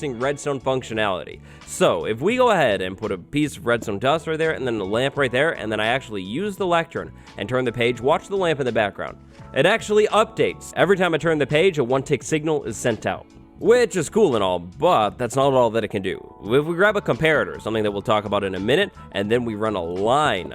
redstone functionality. So if we go ahead and put a piece of redstone dust right there and then the lamp right there, and then I actually use the lectern and turn the page, watch the lamp in the background. It actually updates. Every time I turn the page, a 1-tick signal is sent out. Which is cool and all, but that's not all that it can do. If we grab a comparator, something that we'll talk about in a minute, and then we run a line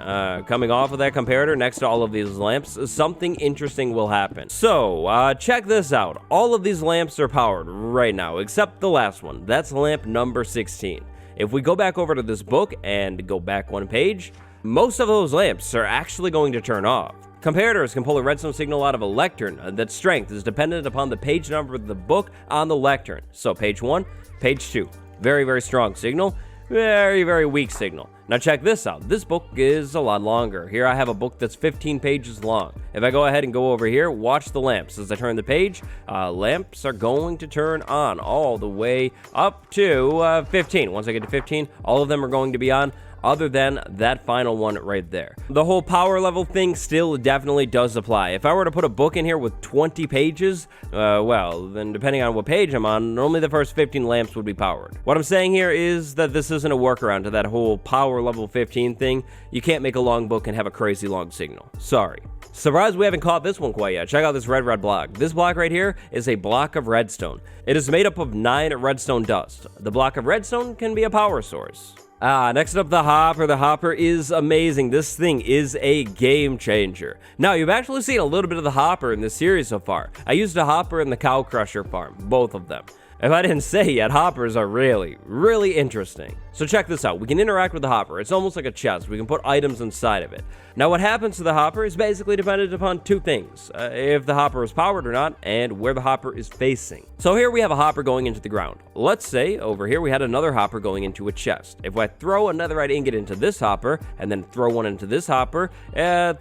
coming off of that comparator next to all of these lamps, something interesting will happen. So, check this out. All of these lamps are powered right now, except the last one. That's lamp number 16. If we go back over to this book and go back one page, most of those lamps are actually going to turn off. Comparators can pull a redstone signal out of a lectern that strength is dependent upon the page number of the book on the lectern. So page 1, page 2. Very, very strong signal. Very, very weak signal. Now check this out. This book is a lot longer. Here I have a book that's 15 pages long. If I go ahead and go over here, watch the lamps. As I turn the page, lamps are going to turn on all the way up to 15. Once I get to 15, all of them are going to be on, other than that final one right there. The whole power level thing still definitely does apply. If I were to put a book in here with 20 pages, well, then depending on what page I'm on, only the first 15 lamps would be powered. What I'm saying here is that this isn't a workaround to that whole power level 15 thing. You can't make a long book and have a crazy long signal. Sorry. Surprised we haven't caught this one quite yet. Check out this red block. This block right here is a block of redstone. It is made up of 9 redstone dust. The block of redstone can be a power source. Next up, the hopper. The hopper is amazing. This thing is a game changer. Now, you've actually seen a little bit of the hopper in this series so far. I used a hopper in the cow crusher farm, both of them. If I didn't say yet, hoppers are really, really interesting. So check this out. We can interact with the hopper. It's almost like a chest. We can put items inside of it. Now, what happens to the hopper is basically dependent upon 2 things. If the hopper is powered or not, and where the hopper is facing. So here we have a hopper going into the ground. Let's say over here we had another hopper going into a chest. If I throw a netherite ingot into this hopper, and then throw one into this hopper,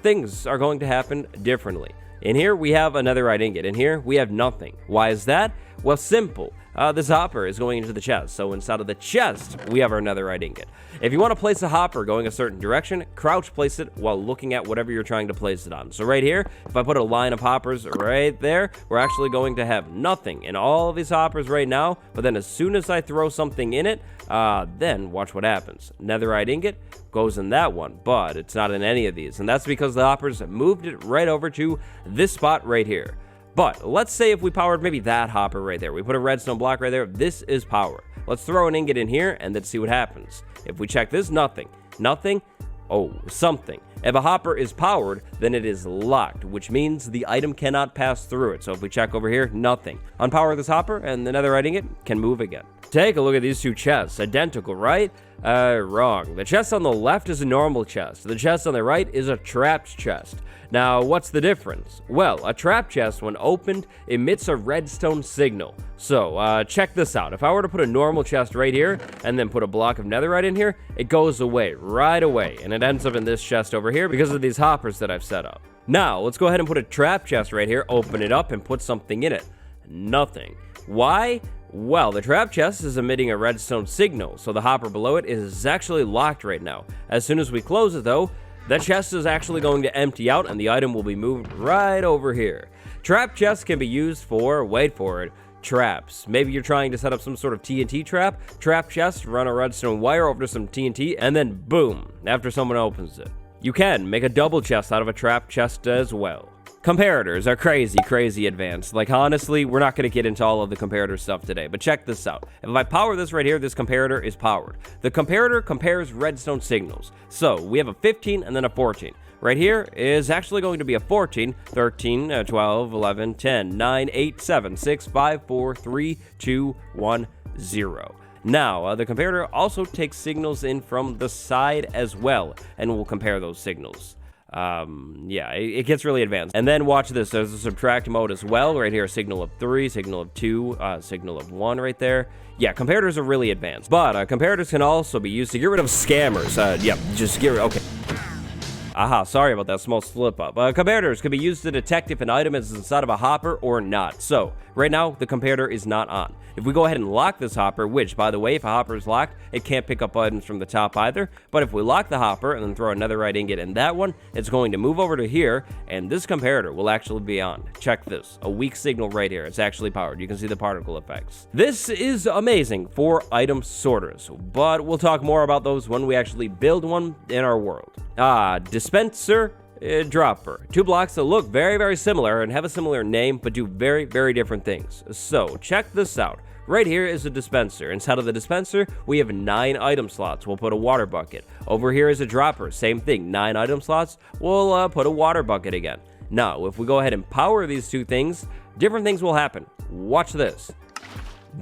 things are going to happen differently. In here, we have a netherite ingot. In here, we have nothing. Why is that? Well, simple. This hopper is going into the chest, so inside of the chest, we have our netherite ingot. If you want to place a hopper going a certain direction, crouch place it while looking at whatever you're trying to place it on. So right here, if I put a line of hoppers right there, we're actually going to have nothing in all of these hoppers right now, but then as soon as I throw something in it, then watch what happens. Netherite ingot goes in that one, but it's not in any of these, and that's because the hoppers moved it right over to this spot right here. But let's say if we powered maybe that hopper right there. We put a redstone block right there. This is power. Let's throw an ingot in here and then see what happens. If we check this, nothing. Nothing. Oh, something. If a hopper is powered, then it is locked, which means the item cannot pass through it. So if we check over here, nothing. Unpower this hopper and the netherite ingot can move again. Take a look at these 2 chests. Identical, right? Wrong. The chest on the left is a normal chest. The chest on the right is a trapped chest. Now, what's the difference? Well, a trap chest, when opened, emits a redstone signal. So, check this out. If I were to put a normal chest right here, and then put a block of netherite in here, it goes away right away, and it ends up in this chest over here because of these hoppers that I've set up. Now, let's go ahead and put a trap chest right here, open it up, and put something in it. Nothing. Why? Well, the trap chest is emitting a redstone signal, so the hopper below it is actually locked right now. As soon as we close it, though, that chest is actually going to empty out, and the item will be moved right over here. Trap chests can be used for, wait for it, traps. Maybe you're trying to set up some sort of TNT trap. Trap chest, run a redstone wire over to some TNT, and then boom, after someone opens it. You can make a double chest out of a trap chest as well. Comparators are crazy advanced. Like, honestly, we're not going to get into all of the comparator stuff today, but check this out. If I power this right here, this comparator is powered. The comparator compares redstone signals. So, we have a 15 and then a 14. Right here is actually going to be a 14, 13, 12, 11, 10, 9, 8, 7, 6, 5, 4, 3, 2, 1, 0. Now, the comparator also takes signals in from the side as well, and will compare those signals. Yeah, it gets really advanced. And then watch this. There's a subtract mode as well. Right here, signal of 3, signal of 2, signal of 1 right there. Yeah, comparators are really advanced. But comparators can also be used to get rid of scammers. Yeah, just get rid. Okay. Aha, sorry about that small slip up. Comparators can be used to detect if an item is inside of a hopper or not. So, right now, the comparator is not on. If we go ahead and lock this hopper, which, by the way, if a hopper is locked, it can't pick up items from the top either. But if we lock the hopper and then throw another right ingot in that one, it's going to move over to here, and this comparator will actually be on. Check this. A weak signal right here. It's actually powered. You can see the particle effects. This is amazing for item sorters, but we'll talk more about those when we actually build one in our world. Dispenser, dropper. Two blocks that look very, very similar and have a similar name, but do very, very different things. So check this out. Right here is a dispenser. Inside of the dispenser, we have 9 item slots. We'll put a water bucket. Over here is a dropper. Same thing, 9 item slots. We'll put a water bucket again. Now, if we go ahead and power these two things, different things will happen. Watch this.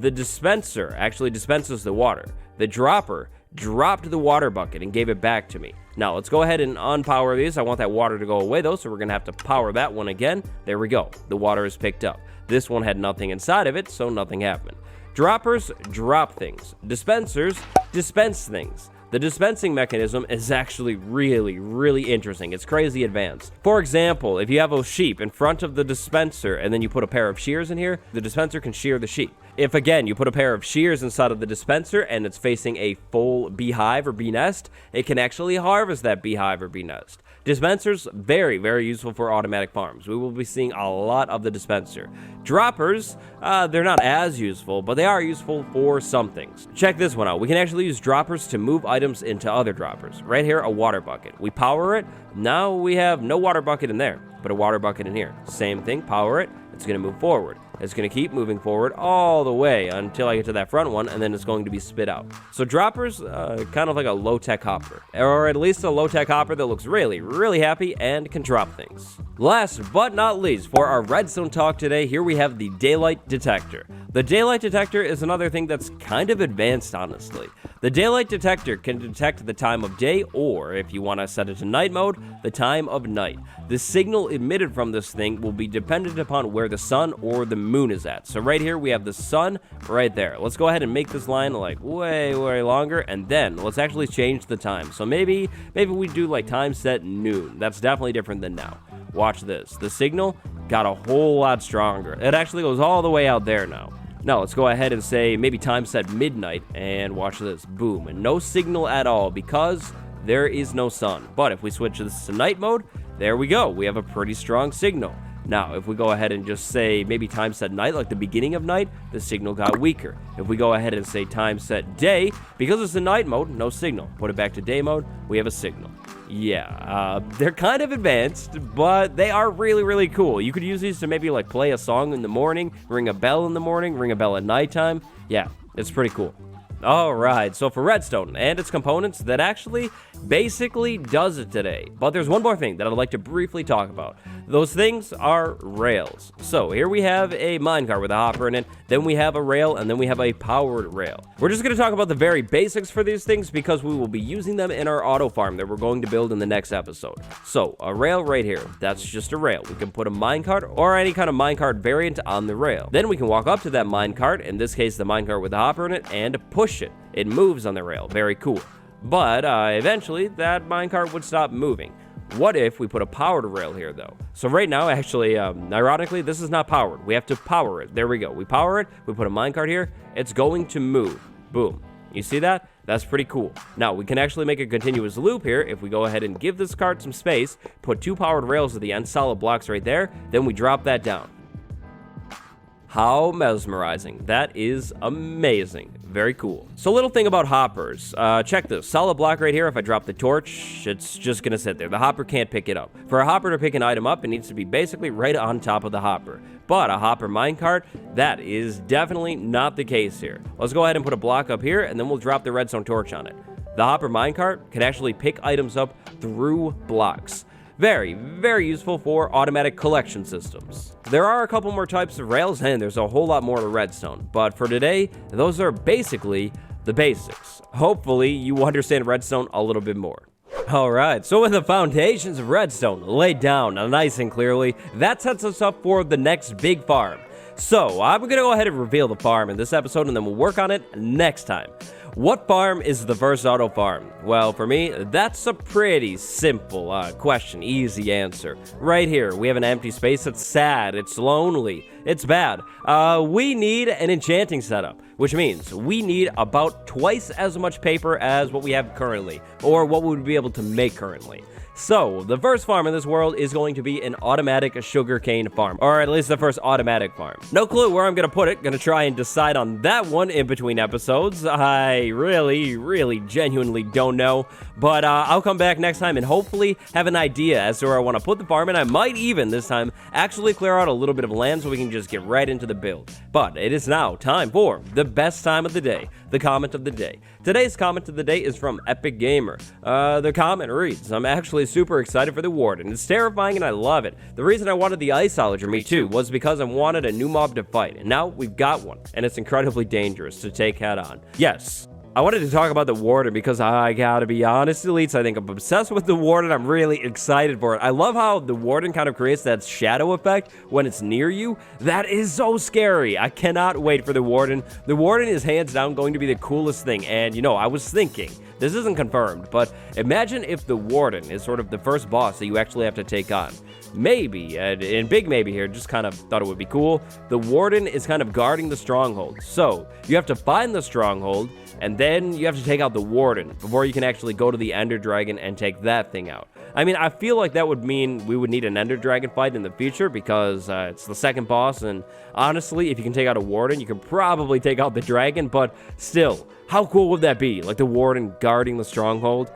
The dispenser actually dispenses the water. The dropper dropped the water bucket and gave it back to me. Now, let's go ahead and unpower these. I want that water to go away, though, so we're going to have to power that one again. There we go. The water is picked up. This one had nothing inside of it, so nothing happened. Droppers drop things. Dispensers dispense things. The dispensing mechanism is actually really, really interesting. It's crazy advanced. For example, if you have a sheep in front of the dispenser and then you put a pair of shears in here, the dispenser can shear the sheep. If, again, you put a pair of shears inside of the dispenser and it's facing a full beehive or bee nest, it can actually harvest that beehive or bee nest. Dispensers, very, very useful for automatic farms. We will be seeing a lot of the dispenser. Droppers, they're not as useful, but they are useful for some things. Check this one out. We can actually use droppers to move items into other droppers. Right here, a water bucket. We power it. Now we have no water bucket in there, but a water bucket in here. Same thing, power it. It's going to move forward. It's going to keep moving forward all the way until I get to that front one, and then it's going to be spit out. So droppers, kind of like a low-tech hopper, or at least a low-tech hopper that looks really, really happy and can drop things. Last but not least, for our redstone talk today, here we have the daylight detector. The daylight detector is another thing that's kind of advanced, honestly. The daylight detector can detect the time of day, or if you want to set it to night mode, the time of night. The signal emitted from this thing will be dependent upon where the sun or the moon is at. So right here we have the sun right there. Let's go ahead and make this line like way, way longer, and then let's actually change the time. So maybe we do like time set noon. That's definitely different than now. Watch this. The signal got a whole lot stronger. It actually goes all the way out there now. Now, let's go ahead and say maybe time set midnight, and watch this. Boom. And no signal at all because there is no sun. But if we switch this to night mode, there we go. We have a pretty strong signal. Now, if we go ahead and just say maybe time set night, like the beginning of night, the signal got weaker. If we go ahead and say time set day, because it's the night mode, no signal. Put it back to day mode, we have a signal. Yeah, they're kind of advanced, but they are really, really cool. You could use these to maybe like play a song in the morning, ring a bell in the morning, ring a bell at nighttime. Yeah, it's pretty cool. Alright, so for redstone and its components, that actually basically does it today. But there's one more thing that I'd like to briefly talk about. Those things are rails. So here we have a minecart with a hopper in it, then we have a rail, and then we have a powered rail. We're just going to talk about the very basics for these things because we will be using them in our auto farm that we're going to build in the next episode. So a rail right here, that's just a rail. We can put a minecart or any kind of minecart variant on the rail. Then we can walk up to that minecart, in this case the minecart with a hopper in it, and push it. It moves on the rail. Very cool. But eventually that minecart would stop moving. What if we put a powered rail here, though? So right now, actually, ironically, this is not powered. We have to power it. There we go. We power it. We put a minecart here. It's going to move. Boom. You see that? That's pretty cool. Now, we can actually make a continuous loop here. If we go ahead and give this cart some space, put 2 powered rails at the end, solid blocks right there, then we drop that down. How mesmerizing. That is amazing. Very cool. So little thing about hoppers. Check this. Solid block right here. If I drop the torch, it's just going to sit there. The hopper can't pick it up. For a hopper to pick an item up, it needs to be basically right on top of the hopper. But a hopper minecart, that is definitely not the case here. Let's go ahead and put a block up here, and then we'll drop the redstone torch on it. The hopper minecart can actually pick items up through blocks. Very, very useful for automatic collection systems. There are a couple more types of rails, and there's a whole lot more to redstone. But for today, those are basically the basics. Hopefully, you understand redstone a little bit more. Alright, so with the foundations of redstone laid down nice and clearly, that sets us up for the next big farm. So, I'm going to go ahead and reveal the farm in this episode, and then we'll work on it next time. What farm is the first auto farm? Well, for me, that's a pretty simple question, easy answer. Right here, we have an empty space. It's sad, it's lonely, it's bad. We need an enchanting setup, which means we need about twice as much paper as what we have currently, or what we would be able to make currently. So, the first farm in this world is going to be an automatic sugarcane farm, or at least the first automatic farm. No clue where I'm gonna put it, gonna try and decide on that one in between episodes. I really, genuinely don't know, but I'll come back next time and hopefully have an idea as to where I want to put the farm, and I might even, this time, actually clear out a little bit of land so we can just get right into the build. But it is now time for the best time of the day, the comment of the day. Today's comment of the day is from Epic Gamer. The comment reads, I'm actually super excited for the Warden. It's terrifying and I love it. The reason I wanted the Iceologer, me too, was because I wanted a new mob to fight, and now we've got one, and it's incredibly dangerous to take head on. Yes, I wanted to talk about the Warden because I gotta be honest, Elites, I think I'm obsessed with the Warden. I'm really excited for it. I love how the Warden kind of creates that shadow effect when it's near you. That is so scary. I cannot wait for the Warden. The Warden is hands down going to be the coolest thing, and you know, I was thinking, this isn't confirmed, but imagine if the Warden is sort of the first boss that you actually have to take on. Maybe, and big maybe here, just kind of thought it would be cool, the Warden is kind of guarding the stronghold. So, you have to find the stronghold, and then you have to take out the Warden before you can actually go to the Ender Dragon and take that thing out. I mean, I feel like that would mean we would need an Ender Dragon fight in the future because it's the second boss, and honestly, if you can take out a Warden, you can probably take out the dragon, but still, how cool would that be? Like the Warden guarding the stronghold?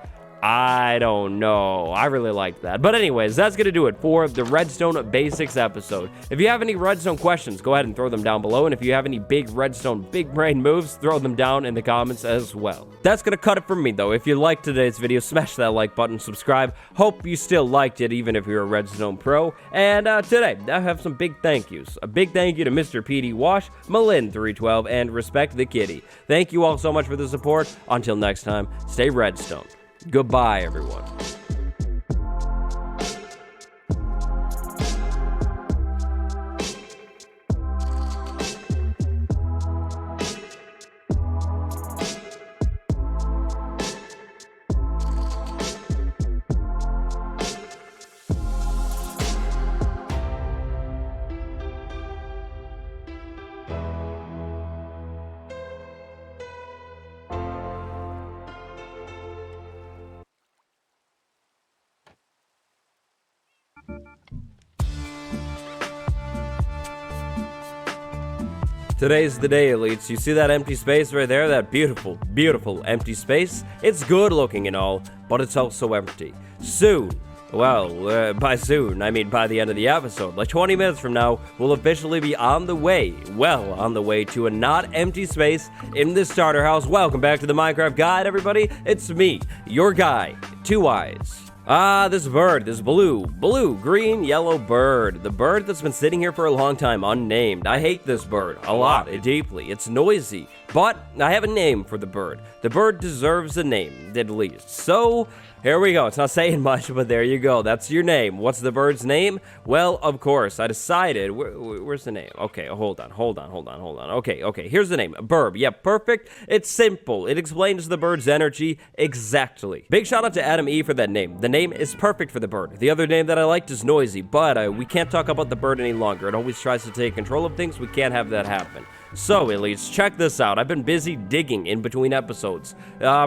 I don't know. I really like that. But anyways, that's going to do it for the Redstone Basics episode. If you have any Redstone questions, go ahead and throw them down below. And if you have any big Redstone big brain moves, throw them down in the comments as well. That's going to cut it from me, though. If you liked today's video, smash that like button, subscribe. Hope you still liked it, even if you're a Redstone pro. And today, I have some big thank yous. A big thank you to Mr. PD Wash, Malin312, and Respect the Kitty. Thank you all so much for the support. Until next time, stay Redstone. Goodbye, everyone. Today's the day, Elites. You see that empty space right there? That beautiful, beautiful empty space? It's good looking and all, but it's also empty. Soon, well, by soon, I mean by the end of the episode, like 20 minutes from now, we'll officially be on the way, well on the way to a not empty space in this starter house. Welcome back to the Minecraft Guide, everybody. It's me, your guy, Two Eyes. This bird, this blue, green, yellow bird. The bird that's been sitting here for a long time, unnamed. I hate this bird a lot, deeply. It's noisy, but I have a name for the bird. The bird deserves a name, at least. So, here we go. It's not saying much, but there you go. That's your name. What's the bird's name? Well, of course, I decided. Where's the name? Okay, hold on. Okay, here's the name. Burb. Yeah, perfect. It's simple. It explains the bird's energy exactly. Big shout out to Adam E for that name. The name is perfect for the bird. The other name that I liked is Noisy, but we can't talk about the bird any longer. It always tries to take control of things. We can't have that happen. So, Elites, check this out. I've been busy digging in between episodes.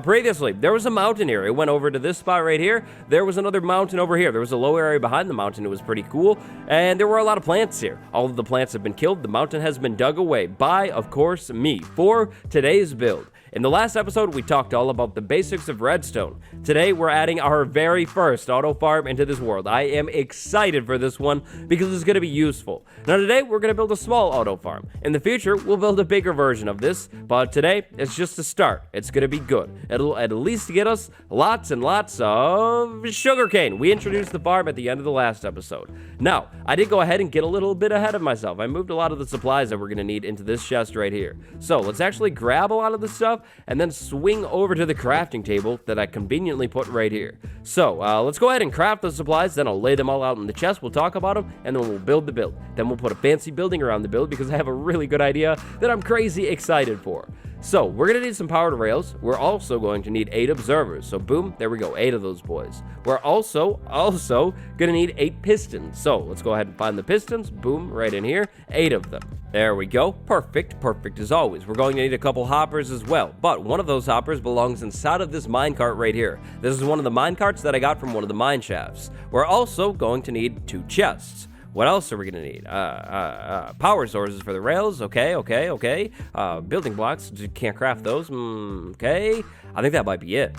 Previously, there was a mountain here. It went over to this spot right here. There was another mountain over here. There was a low area behind the mountain. It was pretty cool. And there were a lot of plants here. All of the plants have been killed. The mountain has been dug away by, of course, me for today's build. In the last episode, we talked all about the basics of redstone. Today, we're adding our very first auto farm into this world. I am excited for this one because it's going to be useful. Now, today, we're going to build a small auto farm. In the future, we'll build a bigger version of this, but today, it's just a start. It's going to be good. It'll at least get us lots and lots of sugarcane. We introduced the farm at the end of the last episode. Now, I did go ahead and get a little bit ahead of myself. I moved a lot of the supplies that we're going to need into this chest right here. So, let's actually grab a lot of the stuff and then swing over to the crafting table that I conveniently put right here. So, let's go ahead and craft the supplies, then I'll lay them all out in the chest, we'll talk about them, and then we'll build the build. Then we'll put a fancy building around the build because I have a really good idea that I'm crazy excited for. So we're going to need some powered rails. We're also going to need 8 observers. So boom, there we go, 8 of those boys. We're also going to need 8 pistons. So let's go ahead and find the pistons. Boom, right in here, 8 of them. There we go. Perfect as always. We're going to need a couple hoppers as well, but one of those hoppers belongs inside of this minecart right here. This is one of the minecarts that I got from one of the mine shafts. We're also going to need 2 chests. What else are we gonna need? Power sources for the rails. Okay. Building blocks. Can't craft those. Okay. I think that might be it.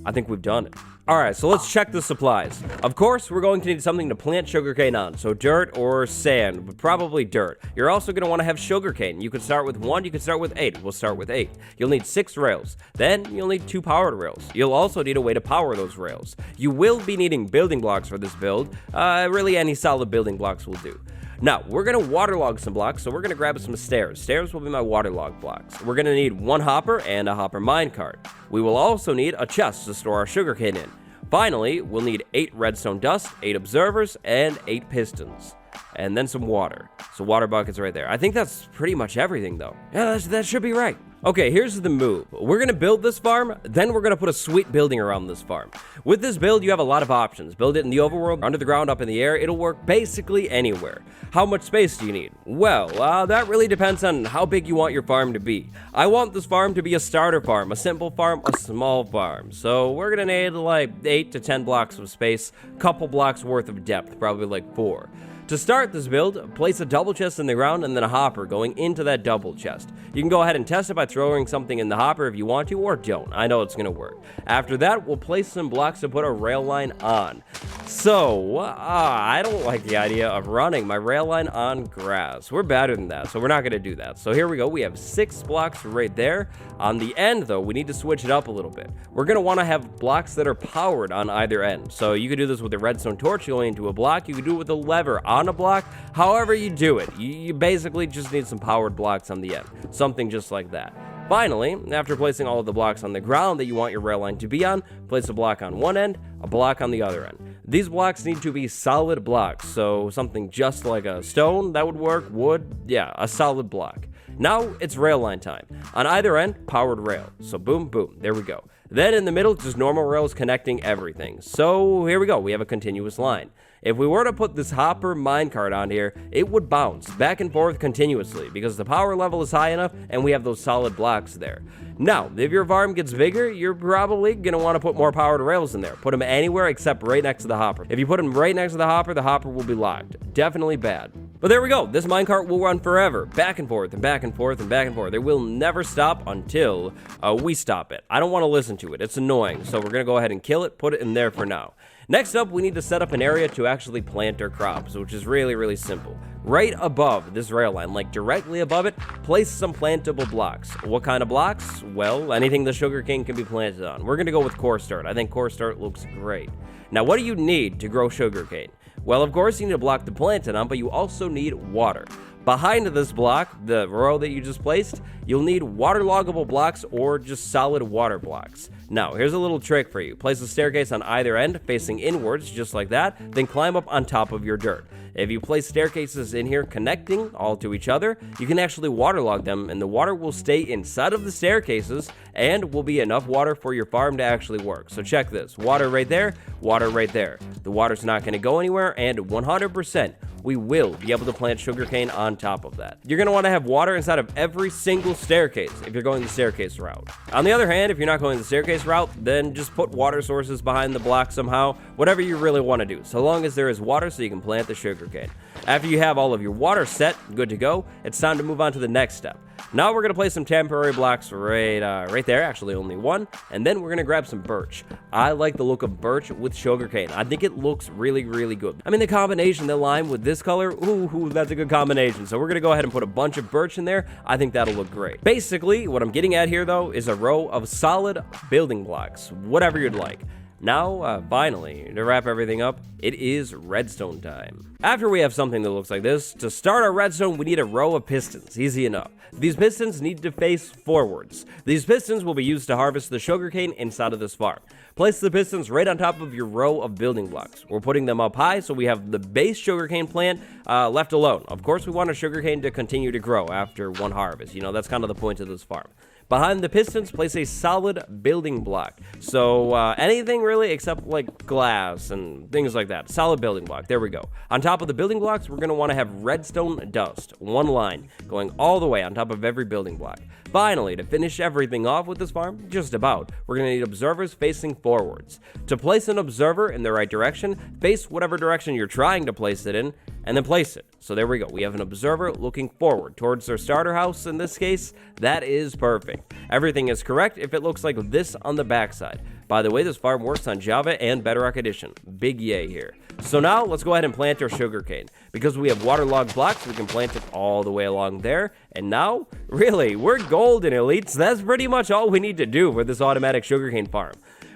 I think we've done it. All right, so let's check the supplies. Of course, we're going to need something to plant sugarcane on, so dirt or sand, but probably dirt. You're also going to want to have sugarcane. You could start with 1, you could start with 8. We'll start with 8. You'll need 6 rails. Then you'll need 2 powered rails. You'll also need a way to power those rails. You will be needing building blocks for this build. Really, any solid building blocks will do. Now, we're going to waterlog some blocks, so we're going to grab some stairs. Stairs will be my waterlog blocks. We're going to need 1 hopper and a hopper minecart. We will also need a chest to store our sugarcane in. Finally, we'll need 8 redstone dust, 8 observers, and 8 pistons. And then some water. So water buckets right there. I think that's pretty much everything, though. Yeah, that should be right. Okay, here's the move. We're going to build this farm, then we're going to put a sweet building around this farm. With this build, you have a lot of options. Build it in the overworld, under the ground, up in the air. It'll work basically anywhere. How much space do you need? Well, that really depends on how big you want your farm to be. I want this farm to be a starter farm, a simple farm, a small farm. So we're going to need like 8 to 10 blocks of space, couple blocks worth of depth, probably like 4. To start this build, place a double chest in the ground and then a hopper going into that double chest. You can go ahead and test it by throwing something in the hopper if you want to, or don't. I know it's going to work. After that, we'll place some blocks to put a rail line on. So, I don't like the idea of running my rail line on grass. We're better than that, so we're not going to do that. So here we go. We have 6 blocks right there. On the end, though, we need to switch it up a little bit. We're going to want to have blocks that are powered on either end. So you could do this with a redstone torch going into a block. You could do it with a lever on a block. However you do it, you basically just need some powered blocks on the end. Something just like that. Finally, after placing all of the blocks on the ground that you want your rail line to be on, place a block on one end, a block on the other end. These blocks need to be solid blocks, so something just like a stone, that would work, wood, yeah, a solid block. Now, it's rail line time. On either end, powered rail. So boom, boom, there we go. Then in the middle, just normal rails connecting everything. So here we go, we have a continuous line. If we were to put this hopper minecart on here, it would bounce back and forth continuously because the power level is high enough and we have those solid blocks there. Now, if your farm gets bigger, you're probably going to want to put more powered rails in there. Put them anywhere except right next to the hopper. If you put them right next to the hopper will be locked. Definitely bad. But there we go. This minecart will run forever. Back and forth and back and forth and back and forth. It will never stop until we stop it. I don't want to listen to it. It's annoying. So we're going to go ahead and kill it, put it in there for now. Next up, we need to set up an area to actually plant our crops, which is really, really simple. Right above this rail line, like directly above it, place some plantable blocks. What kind of blocks? Well, anything the sugarcane can be planted on. We're going to go with coarse dirt. I think coarse dirt looks great. Now, what do you need to grow sugarcane? Well, of course, you need a block to plant it on, but you also need water. Behind this block, the row that you just placed, you'll need waterloggable blocks or just solid water blocks. Now, here's a little trick for you. Place a staircase on either end, facing inwards, just like that, then climb up on top of your dirt. If you place staircases in here connecting all to each other, you can actually waterlog them, and the water will stay inside of the staircases, and will be enough water for your farm to actually work. So check this. Water right there, water right there. The water's not going to go anywhere, and 100%, we will be able to plant sugarcane on top of that. You're going to want to have water inside of every single staircase if you're going the staircase route. On the other hand, if you're not going the staircase route, then just put water sources behind the block somehow, whatever you really want to do, so long as there is water so you can plant the sugarcane. After you have all of your water set, good to go, it's time to move on to the next step. Now we're going to place some temporary blocks right there, actually only one, and then we're going to grab some birch. I like the look of birch with sugarcane. I think it looks really, really good. I mean, the combination, the lime with this color, ooh, that's a good combination. So we're going to go ahead and put a bunch of birch in there. I think that'll look great. Basically, what I'm getting at here, though, is a row of solid building blocks, whatever you'd like. Now, finally, to wrap everything up, it is redstone time. After we have something that looks like this, to start our redstone, we need a row of pistons. Easy enough. These pistons need to face forwards. These pistons will be used to harvest the sugarcane inside of this farm. Place the pistons right on top of your row of building blocks. We're putting them up high so we have the base sugarcane plant left alone. Of course, we want our sugarcane to continue to grow after one harvest. You know, that's kind of the point of this farm. Behind the pistons, place a solid building block. So anything really except like glass and things like that. Solid building block. There we go. On top of the building blocks, we're going to want to have redstone dust. One line going all the way on top of every building block. Finally, to finish everything off with this farm, just about, we're going to need observers facing forwards. To place an observer in the right direction, face whatever direction you're trying to place it in, and then place it. So there we go. We have an observer looking forward towards their starter house in this case. That is perfect. Everything is correct if it looks like this on the backside. By the way, this farm works on Java and Bedrock Edition. Big yay here. So now let's go ahead and plant our sugarcane. Because we have waterlogged blocks, we can plant it all the way along there. And now, really, we're golden, elites. That's pretty much all we need to do for this automatic sugarcane farm.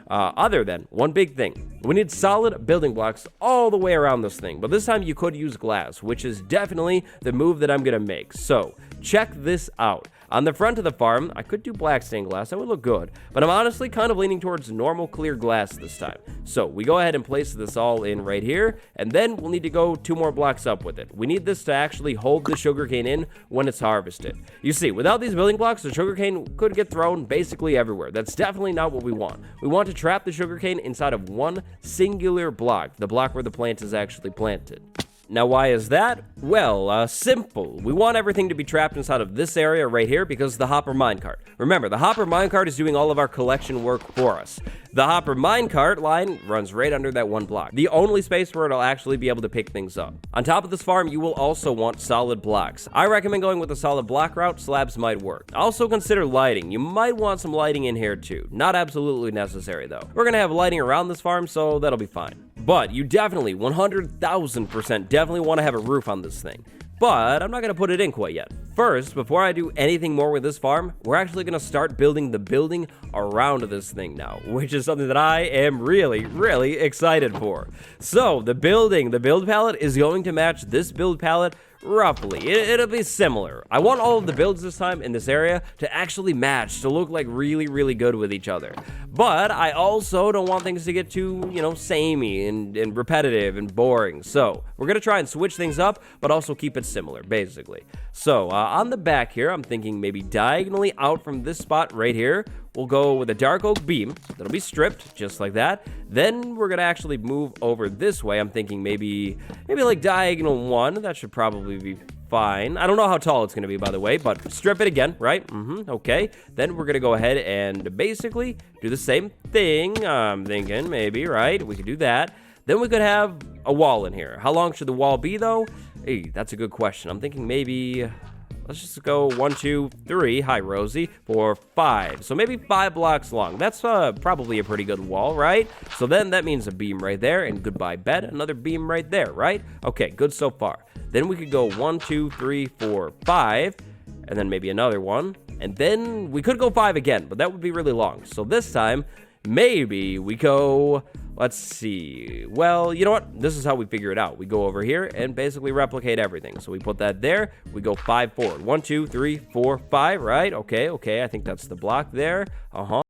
Other than one big thing, we need solid building blocks all the way around this thing, but this time you could use glass, which is definitely the move that I'm gonna make. So check this out. On the front of the farm, I could do black stained glass, that would look good, but I'm honestly kind of leaning towards normal clear glass this time. So we go ahead and place this all in right here, and then we'll need to go 2 more blocks up with it. We need this to actually hold the sugarcane in when it's harvested. You see, without these building blocks, the sugarcane could get thrown basically everywhere. That's definitely not what we want. We want to trap the sugarcane inside of one singular block, the block where the plant is actually planted. Now, why is that? Well, simple. We want everything to be trapped inside of this area right here because the hopper minecart. Remember, the hopper minecart is doing all of our collection work for us. The hopper minecart line runs right under that one block, the only space where it'll actually be able to pick things up. On top of this farm, you will also want solid blocks. I recommend going with the solid block route. Slabs might work. Also consider lighting. You might want some lighting in here too. Not absolutely necessary though. We're gonna have lighting around this farm, so that'll be fine. But you definitely, 100,000% definitely want to have a roof on this thing. But I'm not going to put it in quite yet. First, before I do anything more with this farm, we're actually going to start building the building around this thing now, which is something that I am really, really excited for. So the build palette is going to match this build palette roughly. It'll be similar. I want all of the builds this time in this area to actually match, to look like really, really good with each other. But I also don't want things to get too, samey and repetitive and boring. So we're going to try and switch things up, but also keep it similar, basically. So on the back here, I'm thinking maybe diagonally out from this spot right here, we'll go with a dark oak beam that'll be stripped just like that. Then we're gonna actually move over this way. I'm thinking maybe like diagonal 1. That should probably be fine. I don't know how tall it's gonna be, by the way, but strip it again, right? Okay. Then we're gonna go ahead and basically do the same thing. I'm thinking maybe, right? We could do that. Then we could have a wall in here. How long should the wall be though? Hey, that's a good question. I'm thinking maybe, let's just go 1, 2, 3. Hi, Rosie. 4, 5. So maybe 5 blocks long. That's probably a pretty good wall, right? So then that means a beam right there, and goodbye bed. Another beam right there, right? Okay, good so far. Then we could go 1, 2, 3, 4, 5, and then maybe another one. And then we could go 5 again, but that would be really long. So this time, maybe we go, let's see. Well, you know what? This is how we figure it out. We go over here and basically replicate everything. So we put that there. We go 5 forward. 1, 2, 3, 4, 5, right? Okay. I think that's the block there.